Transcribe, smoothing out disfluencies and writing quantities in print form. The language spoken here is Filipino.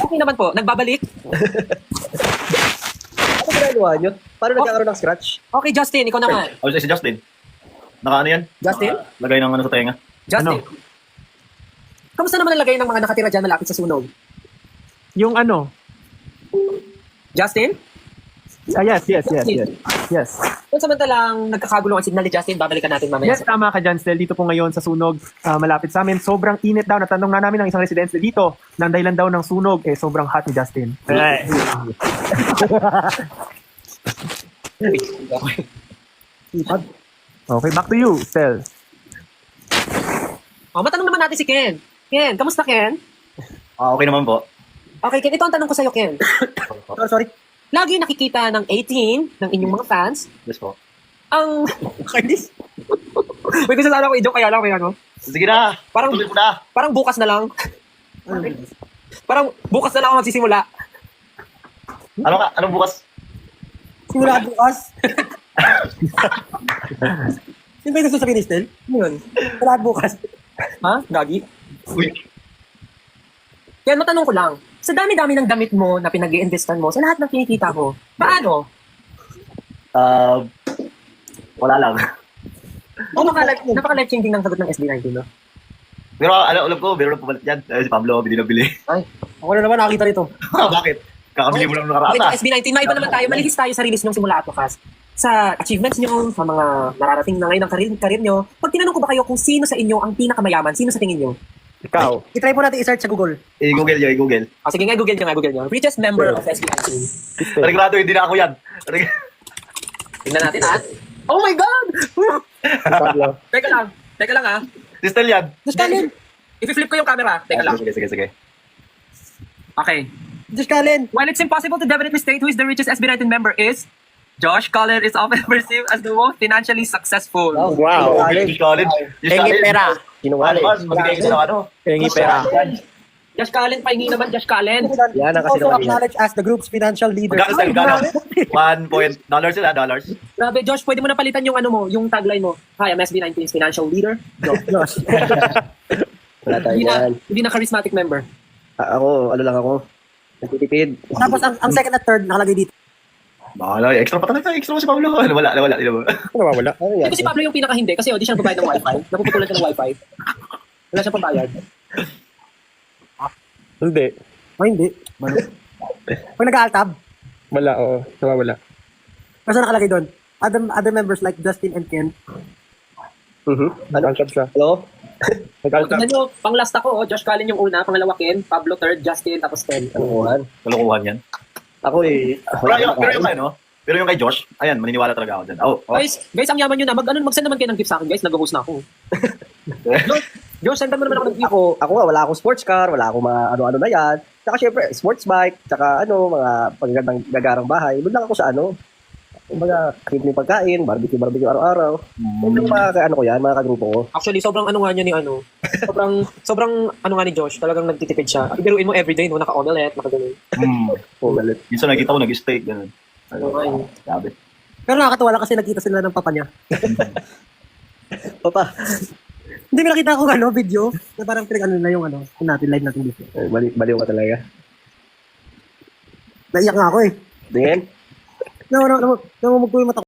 Okay naman po, nagbabalik. Ano ginagawa nyo? Paano nagkakaroon ng scratch? Okay, Justin, ikaw naman. Oh, si Justin. Naka ano yan? Justin? Lagay ng ano sa tenga. Justin. Kamusta naman ang lagay ng mga nakatira dyan malapit sa sunog? Yung ano? Justin? Yes. Kung samantalang nagkakagulong ang signal ni Justin, babalikan natin mamaya. Yes, tama ka dyan, Stel. Dito po ngayon sa sunog, malapit sa amin. Sobrang init daw. Natanong na namin ng isang residente dito. Nang dahilan daw ng sunog, sobrang hot ni Justin. Okay, back to you, Stel. Matanong naman natin si Ken. Ken, kamusta Ken? Okay naman po. Okay, Ken, ito ang tanong ko sa'yo, Ken. Sorry. Lagi nakikita ng 18 ng inyong mga fans Yes po. ang... Kainis? May gusto sana ako i-joke kaya lang may ano. Sige na. Parang- Tuloy mo na. Parang bukas na lang. Parang bukas na lang ako magsisimula. Ano ka? Anong bukas? Simula bukas. Sino ba yung nagsasabi ni Stel? Ano yun? Simula bukas. Ha? Gagi? Uy. Kaya matanong ko lang, sa dami-dami ng damit mo na pinag-i-investan mo, sa lahat ng kinikita mo, paano? Wala lang. Napaka-life changing ng sagot ng SB19, no? Pero alam ko, meron na pumalit yan. Si Pablo, binili. Ako na naman nakakita rito. Bakit? Kakabili mo lang ng Okay, nakaraan. SB19, maiba naman tayo. Malihis tayo sa release niyong simula at wakas. Sa achievements niyo, sa mga nararating na ngayon ng karir niyo, pag tinanong ko ba kayo kung sino sa inyo ang pinakamayaman, sino sa tingin niyo? Ikaw. I-try po natin i-search sa Google. I-google nyo, i-google. Sige nga, Google niyo. Richest member of SB19. Regrado, hindi na ako yan. Tingnan natin, ha? Oh my God! Teka lang, ha? Si Stel yan. Just Kalin! I-flip ko yung camera. Teka lang. Sige. Okay. Just Kalin! While it's impossible to definitely state who is the richest SB19 member is, Josh Collin is often perceived as the most financially successful. Wow. Just college. Pengi pera. Kinuwali. Magbigay ko ng ano. Pengi pera. Josh Collin, pahingi naman Josh Collin. Yan ang kasi acknowledged as the group's financial leader. Gano? $1 sila, dollars. Grabe, Josh, pwede mo na palitan yung ano mo, yung tagline mo. Hi, I'm SB19's financial leader. Josh. Wala tayo yan. Hindi na charismatic member. Ako, ano lang ako. Nagtitipid. Tapos ang second at third nakalagay dito. Bahala, extra pa talaga. Extra mo si Pablo. Wala. Nawawala. Hindi ko si Pablo yung pinaka-hindi kasi di siya nagbabayad ng wifi. Napuputulan siya ng wifi. Wala siyang pambayad. Hindi. Hindi. Pag nag-aaltab, Wala, oo. Nawawala. kasi nakalagay doon. Other members like Justin and Ken. Nag-altab siya. Hello? Nag-altab. Tignan nyo, pang last ako, Josh Collin yung una, pangalawa Ken, Pablo third, Justin, tapos Ken. Kalokohan yan. Ako eh. Pero yung ano, pero yung kay Josh, ayan, maniniwala talaga ako dyan. Guys, ang yaman nyo na. Mag-send naman kayo ng gift sa akin, guys. Nag-host na ako. Josh, send naman ako ng gift. Ako nga, wala akong sports car, wala akong mga ano-ano na yan. Tsaka syempre, sports bike, tsaka mga pagagandang gagarang bahay. Doon lang ako sa kumbaga, simpleng pagkain, barbecue araw-araw. Yung mga ko yan, mga kagrupo ko. Actually, sobrang ano nga niya ni ano. sobrang ano nga ni Josh. Talagang nagtitipid siya. Ibiruin mo everyday, no? Naka-omelette, naka-ganun. Omelette. Minsan nakita ko nag-steak, gano'n. Okay. Sabi. Pero nakakatawa lang kasi nakita sila ng papa niya. Papa. Hindi mo nakita ko video na parang na yung live natin dito. Baliw ka talaga. Naiyak nga ako eh. Tingin? Namumugto yung mata ko.